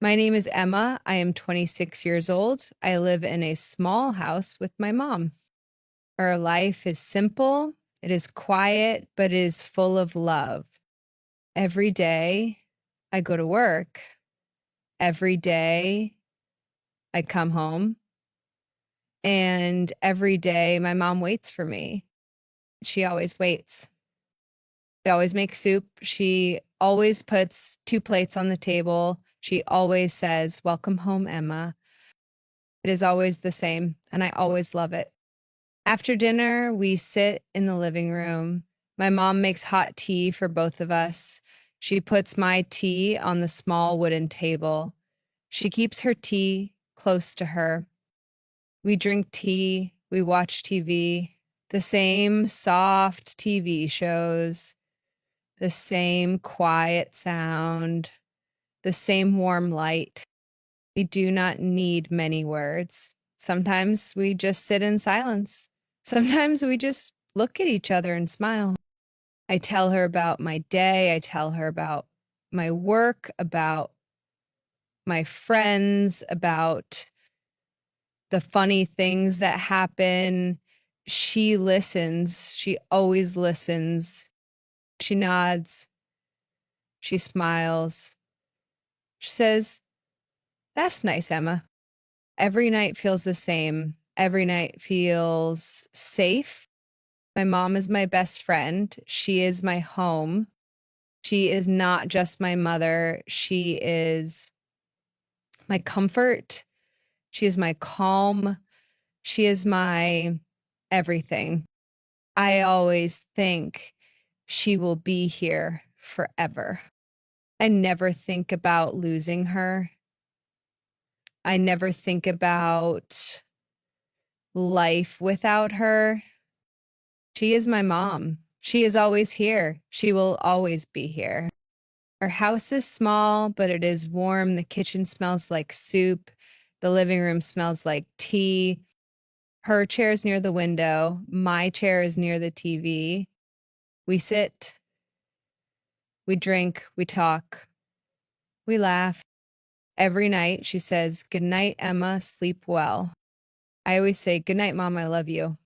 My name is Emma. I am 26 years old. I live in a small house with my mom. Our life is simple, it is quiet, but it is full of love. Every day I go to work. Every day I come home. And every day my mom waits for me. She always waits. She always makes soup. She always puts 2 plates on the table. She always says, "Welcome home, Emma." It is always the same, and I always love it. After dinner, we sit in the living room. My mom makes hot tea for both of us. She puts my tea on the small wooden table. She keeps her tea close to her. We drink tea, we watch TV, the same soft TV shows, the same quiet sound, the same warm light. We do not need many words. Sometimes we just sit in silence. Sometimes we just look at each other and smile. I tell her about my day. I tell her about my work, about my friends, about the funny things that happen. She listens. She always listens. She nods. She smiles. She says, "That's nice, Emma." Every night feels the same. Every night feels safe. My mom is my best friend. She is my home. She is not just my mother. She is my comfort. She is my calm. She is my everything. I always think she will be here forever. I never think about losing her. I never think about life without her. She is my mom. She is always here. She will always be here. Our house is small, but it is warm. The kitchen smells like soup. The living room smells like tea. Her chair is near the window. My chair is near the TV. We sit, we drink, we talk, we laugh. Every night she says, "Good night, Emma, sleep well." I always say, "Good night, Mom, I love you."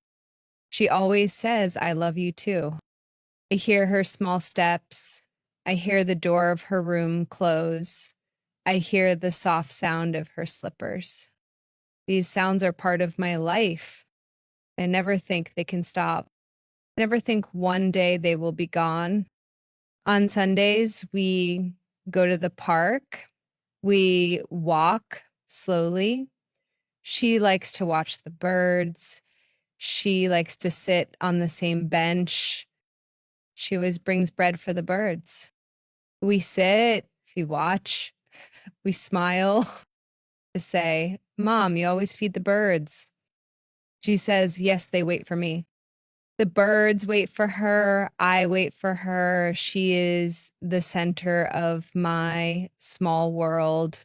She always says, "I love you too." I hear her small steps. I hear the door of her room close. I hear the soft sound of her slippers. These sounds are part of my life. I never think they can stop. I never think one day they will be gone. On Sundays, we go to the park. We walk slowly. She likes to watch the birds. She likes to sit on the same bench. She always brings bread for the birds. We sit, we watch, we smile to say, "Mom, you always feed the birds." She says, "Yes, they wait for me." The birds wait for her. I wait for her. She is the center of my small world.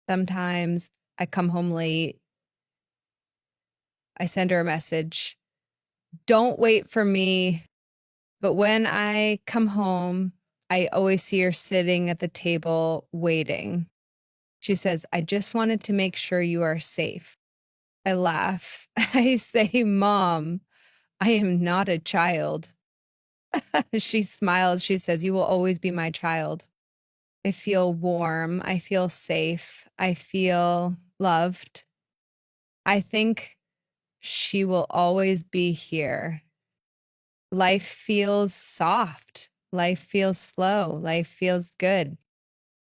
Sometimes I come home late. I send her a message. "Don't wait for me." But when I come home, I always see her sitting at the table waiting. She says, "I just wanted to make sure you are safe." I laugh. I say, "Mom, I am not a child." She smiles. She says, "You will always be my child." I feel warm. I feel safe. I feel loved. I think she will always be here. Life feels soft. Life feels slow. Life feels good.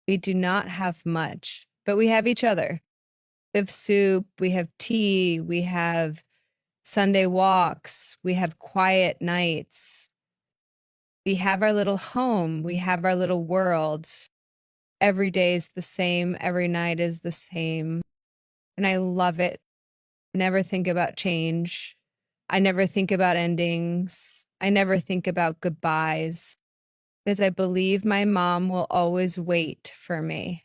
We do not have much, but we have each other. We have soup. We have tea. We have Sunday walks. We have quiet nights. We have our little home. We have our little world. Every day is the same. Every night is the same. And I love it. I never think about change. I never think about endings. I never think about goodbyes because I believe my mom will always wait for me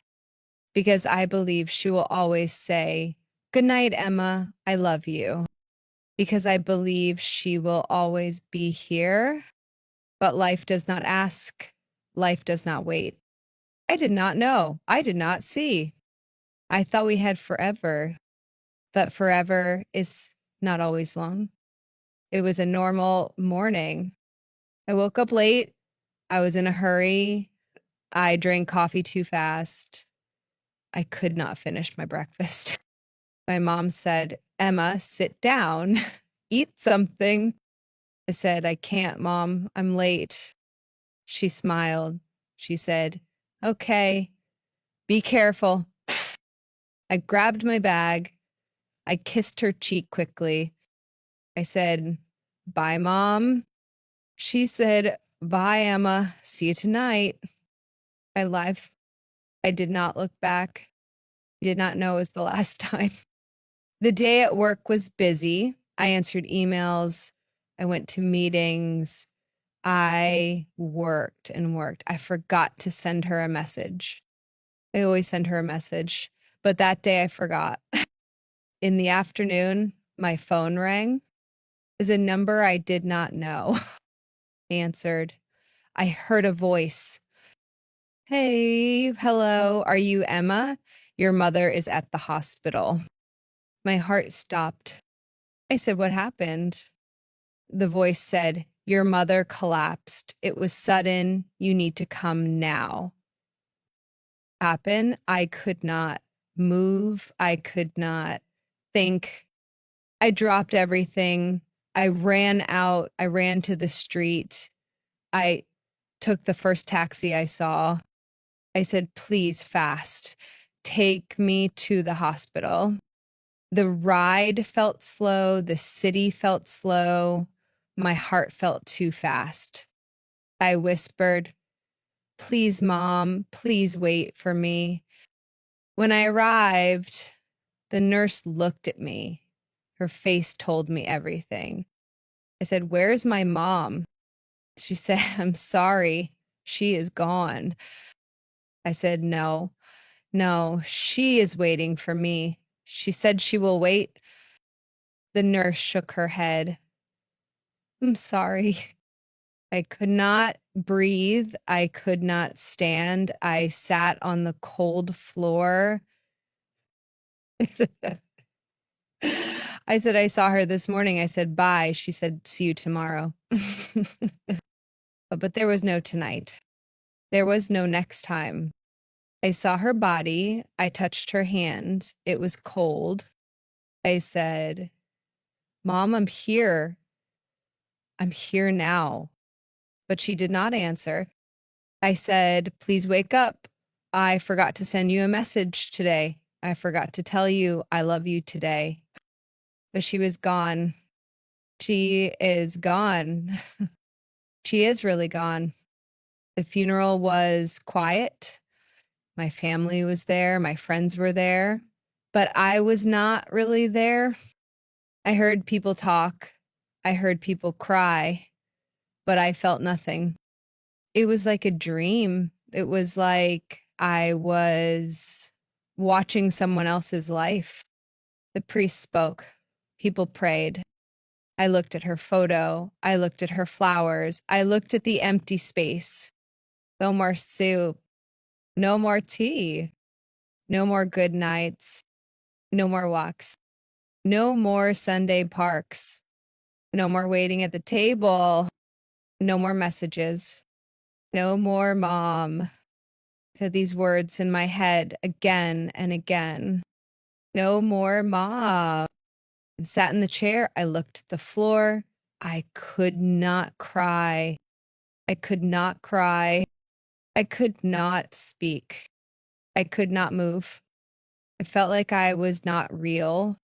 because I believe she will always say, "Good night, Emma. I love you." Because I believe she will always be here. But life does not ask. Life does not wait. I did not know. I did not see. I thought we had forever, but forever is not always long. It was a normal morning. I woke up late. I was in a hurry. I drank coffee too fast. I could not finish my breakfast. My mom said, "Emma, sit down, eat something." I said, "I can't, Mom. I'm late." She smiled. She said, "Okay, be careful." I grabbed my bag. I kissed her cheek quickly. I said, "Bye, Mom." She said, "Bye, Emma. See you tonight." I left. I did not look back. I did not know it was the last time. The day at work was busy. I answered emails. I went to meetings. I worked and worked. I forgot to send her a message. I always send her a message, but that day I forgot. In the afternoon, my phone rang. Is a number I did not know. Answered. I heard a voice. "Hey, hello, are you Emma? Your mother is at the hospital." My heart stopped. I said, "What happened?" The voice said, "Your mother collapsed. It was sudden. You need to come now." Happen. I could not move. I could not think. I dropped everything. I ran out. I ran to the street. I took the first taxi I saw. I said, "Please, fast. Take me to the hospital." The ride felt slow. The city felt slow. My heart felt too fast. I whispered, "Please, Mom, please wait for me." When I arrived, the nurse looked at me. Her face told me everything. I said, "Where's my mom?" She said, "I'm sorry. She is gone." I said, "No, no, she is waiting for me. She said she will wait." The nurse shook her head. "I'm sorry." I could not breathe. I could not stand. I sat on the cold floor. I said, "I saw her this morning." I said, "Bye." She said, "See you tomorrow." But there was no tonight. There was no next time. I saw her body. I touched her hand. It was cold. I said, "Mom, I'm here. I'm here now." But she did not answer. I said, "Please wake up. I forgot to send you a message today. I forgot to tell you I love you today." But she was gone. She is gone. She is really gone. The funeral was quiet. My family was there. My friends were there. But I was not really there. I heard people talk. I heard people cry, but I felt nothing. It was like a dream. It was like I was watching someone else's life. The priest spoke. People prayed. I looked at her photo. I looked at her flowers. I looked at the empty space. No more soup. No more tea. No more good nights. No more walks. No more Sunday parks. No more waiting at the table. No more messages. No more mom. Said these words in my head again and again. No more mom. And sat in the chair. I looked at the floor. I could not cry. I could not cry. I could not speak. I could not move. I felt like I was not real.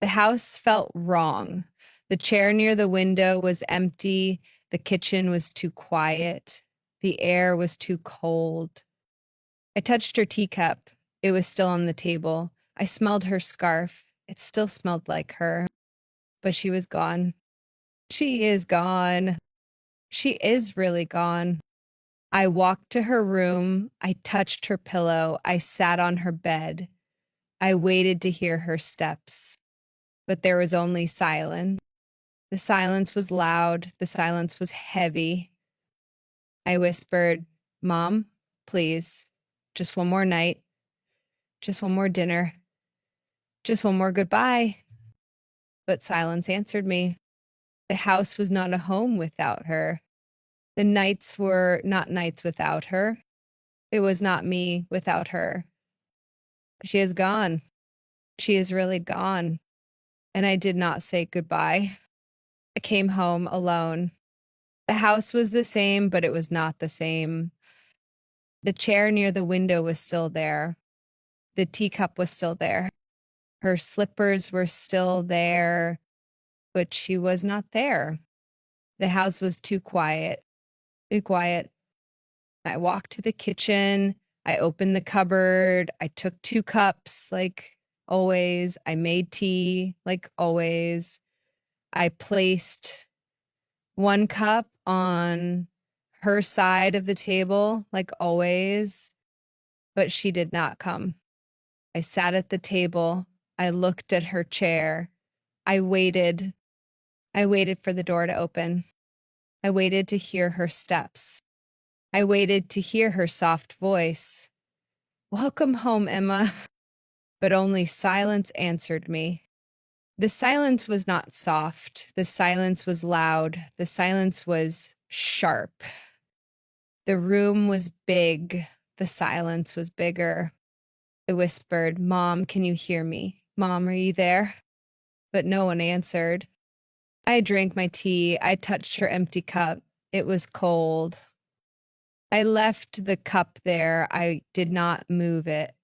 The house felt wrong. The chair near the window was empty. The kitchen was too quiet. The air was too cold. I touched her teacup. It was still on the table. I smelled her scarf. It still smelled like her, but she was gone. She is gone. She is really gone. I walked to her room. I touched her pillow. I sat on her bed. I waited to hear her steps, but there was only silence. The silence was loud. The silence was heavy. I whispered, "Mom, please, just one more night. Just one more dinner. Just one more goodbye. But silence answered me. The house was not a home without her. The nights were not nights without her. It was not me without her. She is gone. She is really gone. And I did not say goodbye. I came home alone. The house was the same, but it was not the same. The chair near the window was still there. The teacup was still there. Her slippers were still there, but she was not there. The house was too quiet. Too quiet. I walked to the kitchen. I opened the cupboard. I took 2 cups, like always. I made tea, like always. I placed 1 cup on her side of the table, like always, but she did not come. I sat at the table. I looked at her chair. I waited. I waited for the door to open. I waited to hear her steps. I waited to hear her soft voice. "Welcome home, Emma." But only silence answered me. The silence was not soft. The silence was loud. The silence was sharp. The room was big. The silence was bigger. I whispered, "Mom, can you hear me? Mom, are you there?" But no one answered. I drank my tea. I touched her empty cup. It was cold. I left the cup there. I did not move it.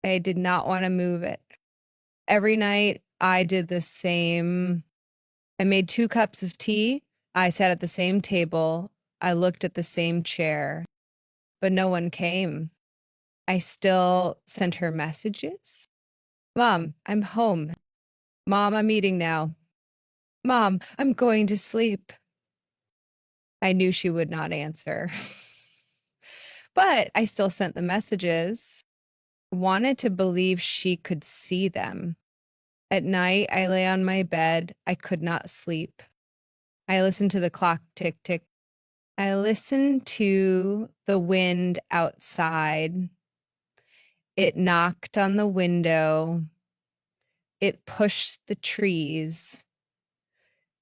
I did not want to move it. Every night I did the same. I made 2 cups of tea. I sat at the same table. I looked at the same chair, but no one came. I still sent her messages. "Mom, I'm home. Mom, I'm eating now. Mom, I'm going to sleep." I knew she would not answer. But I still sent the messages. Wanted to believe she could see them. At night, I lay on my bed. I could not sleep. I listened to the clock tick, tick. I listened to the wind outside. It knocked on the window. It pushed the trees.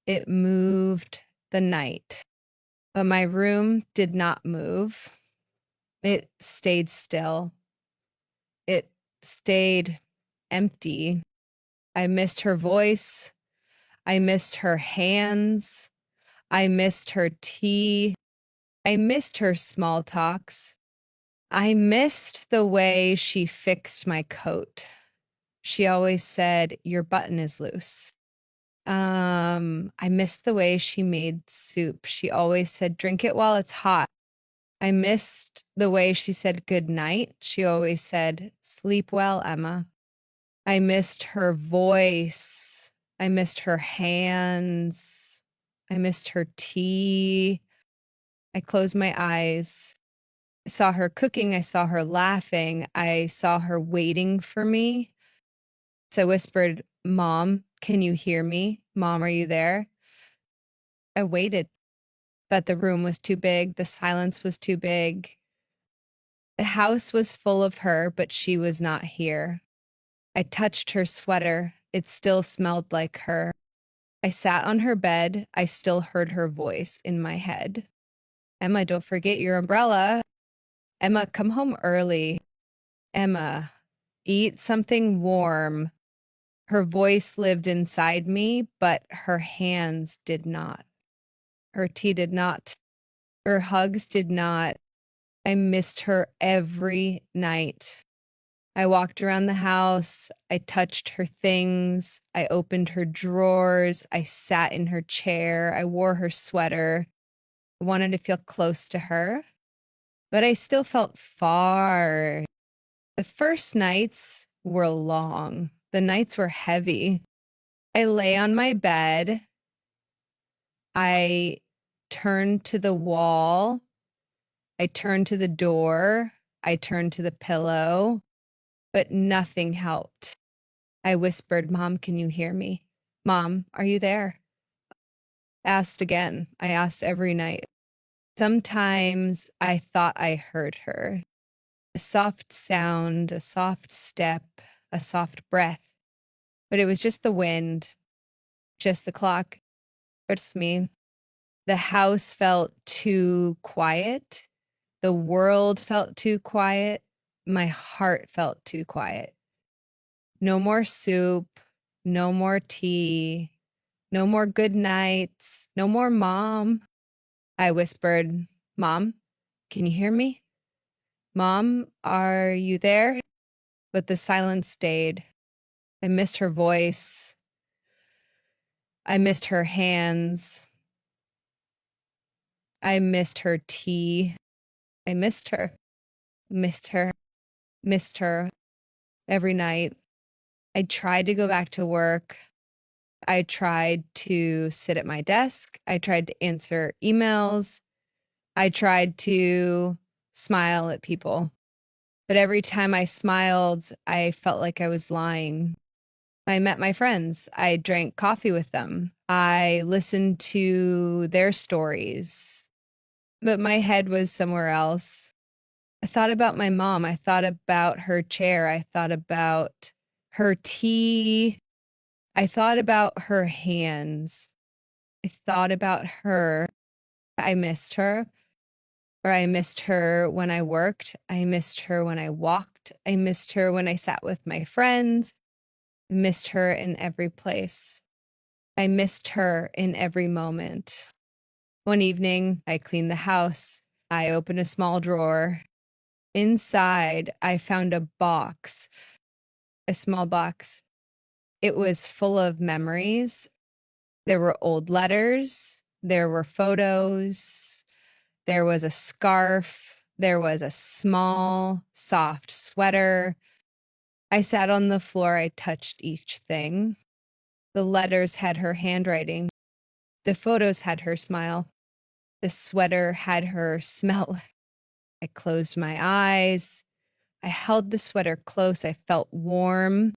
It moved the night. But my room did not move. It stayed still. It stayed empty. I missed her voice. I missed her hands. I missed her tea. I missed her small talks. I missed the way she fixed my coat. She always said, "Your button is loose." I missed the way she made soup. She always said, "Drink it while it's hot." I missed the way she said good night. She always said, "Sleep well, Emma." I missed her voice. I missed her hands. I missed her tea. I closed my eyes. I saw her cooking. I saw her laughing. I saw her waiting for me. So I whispered, "Mom, can you hear me? Mom, are you there?" I waited, but the room was too big. The silence was too big. The house was full of her, but she was not here. I touched her sweater. It still smelled like her. I sat on her bed. I still heard her voice in my head. "Emma, don't forget your umbrella. Emma, come home early. Emma, eat something warm." Her voice lived inside me, but her hands did not. Her tea did not. Her hugs did not. I missed her every night. I walked around the house. I touched her things. I opened her drawers. I sat in her chair. I wore her sweater. I wanted to feel close to her, but I still felt far. The first nights were long. The nights were heavy. I lay on my bed. I turned to the wall. I turned to the door. I turned to the pillow, but nothing helped. I whispered, "Mom, can you hear me? Mom, are you there?" Asked again. I asked every night. Sometimes I thought I heard her. A soft sound, a soft step, a soft breath. But it was just the wind, just the clock, just me. The house felt too quiet. The world felt too quiet. My heart felt too quiet. No more soup, no more tea, no more good nights, no more mom. I whispered, Mom, can you hear me? Mom, are you there? But the silence stayed. I missed her voice. I missed her hands. I missed her tea. I missed her, missed her every night. I tried to go back to work. I tried to sit at my desk. I tried to answer emails. I tried to smile at people. But every time I smiled, I felt like I was lying. I met my friends. I drank coffee with them. I listened to their stories, but my head was somewhere else. I thought about my mom. I thought about her chair. I thought about her tea. I thought about her hands. I thought about her. I missed her. Or I missed her when I worked. I missed her when I walked. I missed her when I sat with my friends. I missed her in every place. I missed her in every moment. One evening, I cleaned the house. I opened a small drawer. Inside, I found a box, a small box. It was full of memories. There were old letters. There were photos. There was a scarf. There was a small, soft sweater. I sat on the floor. I touched each thing. The letters had her handwriting. The photos had her smile. The sweater had her smell. I closed my eyes. I held the sweater close. I felt warm,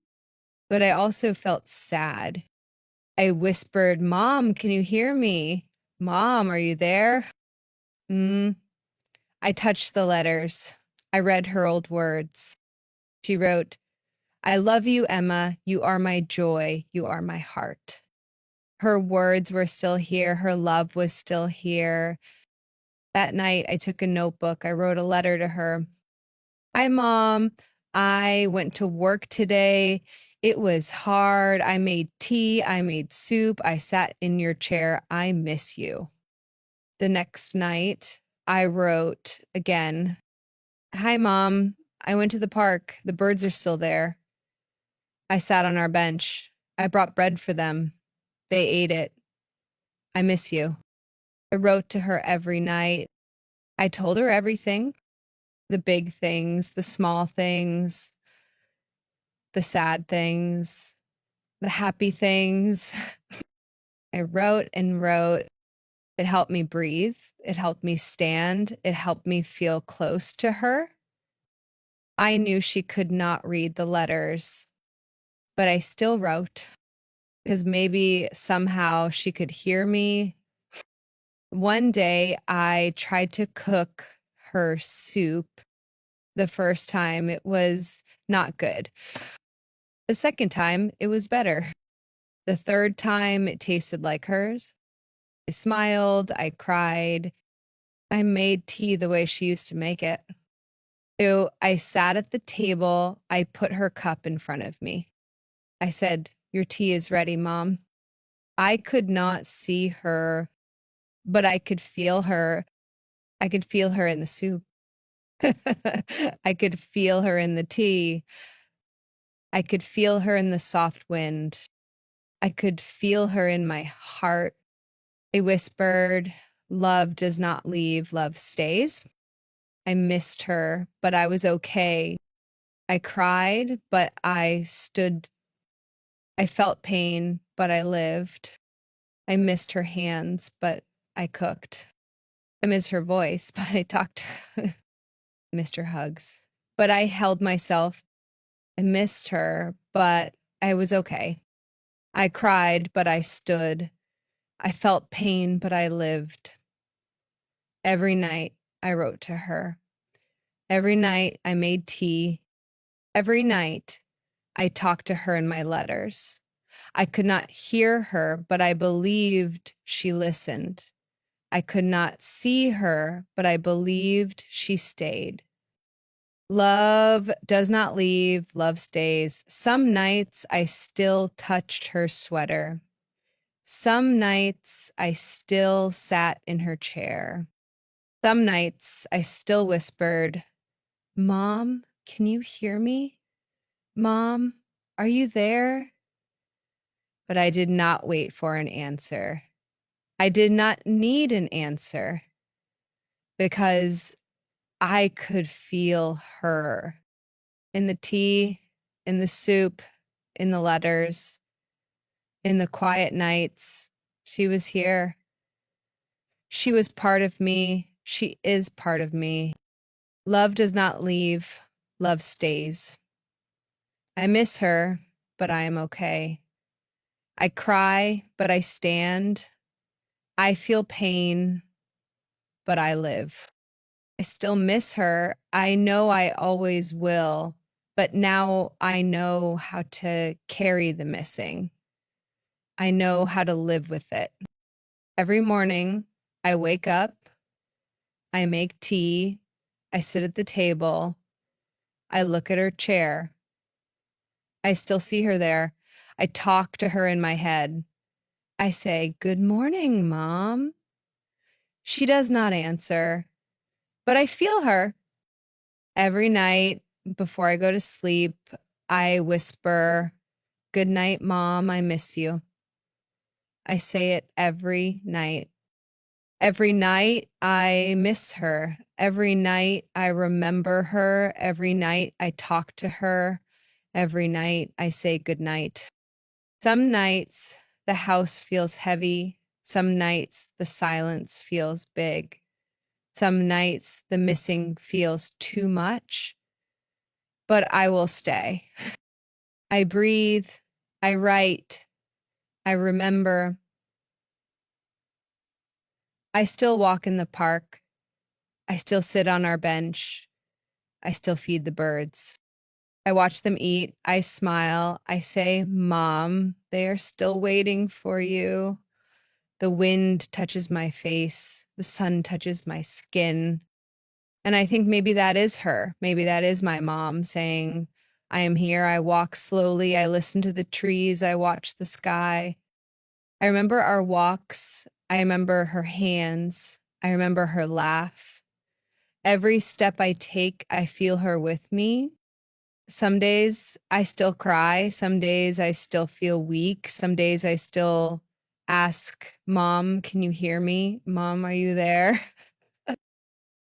but I also felt sad. I whispered, Mom, can you hear me? Mom, are you there? Mm. I touched the letters. I read her old words. She wrote, I love you, Emma. You are my joy. You are my heart. Her words were still here. Her love was still here. That night, I took a notebook. I wrote a letter to her. Hi, Mom. I went to work today. It was hard. I made tea. I made soup. I sat in your chair. I miss you. The next night, I wrote again. Hi, Mom. I went to the park. The birds are still there. I sat on our bench. I brought bread for them. They ate it. I miss you. I wrote to her every night. I told her everything, the big things, the small things, the sad things, the happy things. I wrote and wrote. It helped me breathe. It helped me stand. It helped me feel close to her. I knew she could not read the letters, but I still wrote because maybe somehow she could hear me. One day I tried to cook her soup. The first time it was not good. The second time it was better. The third time it tasted like hers. I smiled, I cried. I made tea the way she used to make it. So I sat at the table. I put her cup in front of me. I said, your tea is ready, Mom. I could not see her, but I could feel her. I could feel her in the soup. I could feel her in the tea. I could feel her in the soft wind. I could feel her in my heart. I whispered, love does not leave, love stays. I missed her, but I was okay. I cried, but I stood. I felt pain, but I lived. I missed her hands, but I cooked. I missed her voice, but I talked. I missed her hugs, but I held myself. I missed her, but I was okay. I cried, but I stood. I felt pain, but I lived. Every night I wrote to her. Every night I made tea. Every night I talked to her in my letters. I could not hear her, but I believed she listened. I could not see her, but I believed she stayed. Love does not leave, love stays. Some nights I still touched her sweater. Some nights I still sat in her chair. Some nights I still whispered, "Mom, can you hear me? Mom, are you there?" But I did not wait for an answer. I did not need an answer because I could feel her in the tea, in the soup, in the letters, in the quiet nights. She was here. She was part of me. She is part of me. Love does not leave. Love stays. I miss her, but I am okay. I cry, but I stand. I feel pain, but I live. I still miss her. I know I always will, but now I know how to carry the missing. I know how to live with it. Every morning, I wake up, I make tea, I sit at the table, I look at her chair. I still see her there. I talk to her in my head. I say, "Good morning, Mom." She does not answer, but I feel her. Every night before I go to sleep, I whisper, "Good night, Mom, I miss you." I say it every night. Every night I miss her. Every night I remember her. Every night I talk to her. Every night I say good night. Some nights the house feels heavy. Some nights the silence feels big. Some nights the missing feels too much, but I will stay. I breathe. I write. I remember. I still walk in the park. I still sit on our bench. I still feed the birds. I watch them eat. I smile. I say, "Mom, they are still waiting for you." The wind touches my face. The sun touches my skin. And I think maybe that is her. Maybe that is my mom saying, "I am here." I walk slowly. I listen to the trees. I watch the sky. I remember our walks. I remember her hands. I remember her laugh. Every step I take, I feel her with me. Some days I still cry. Some days I still feel weak. Some days I still ask, "Mom, can you hear me? Mom, are you there?"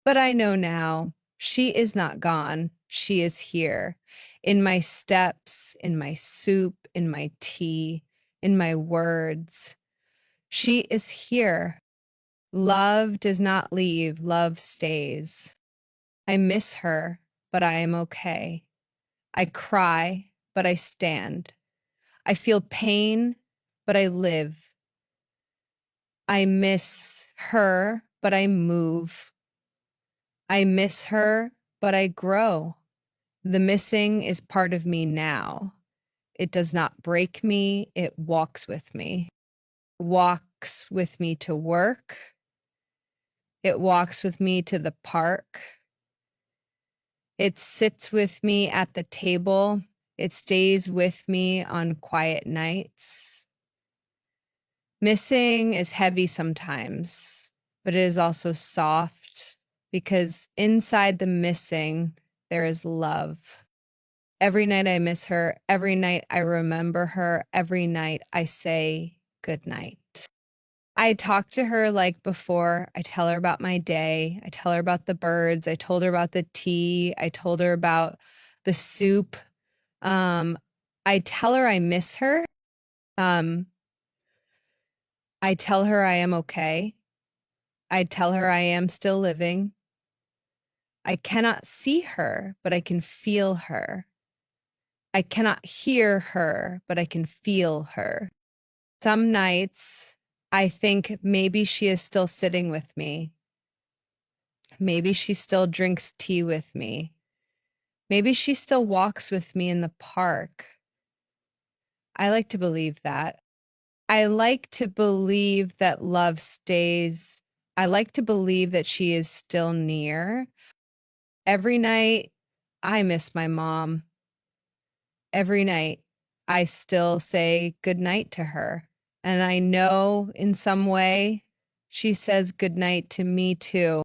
But I know now she is not gone. She is here in my steps, in my soup, in my tea, in my words. She is here. Love does not leave, love stays. I miss her, but I am okay. I cry, but I stand. I feel pain, but I live. I miss her, but I move. I miss her, but I grow. The missing is part of me now. It does not break me, it walks with me. It walks with me to work. It walks with me to the park. It sits with me at the table. It stays with me on quiet nights. Missing is heavy sometimes, but it is also soft because inside the missing, there is love. Every night I miss her. Every night I remember her. Every night I say good night. I talk to her like before. I tell her about my day. I tell her about the birds. I told her about the tea. I told her about the soup. Um, I tell her I miss her. Um, I tell her I am okay. I tell her I am still living. I cannot see her, but I can feel her. I cannot hear her, but I can feel her. Some nights I think maybe she is still sitting with me. Maybe she still drinks tea with me. Maybe she still walks with me in the park. I like to believe that. I like to believe that love stays. I like to believe that she is still near. Every night, I miss my mom. Every night, I still say good night to her. And I know in some way she says good night to me too.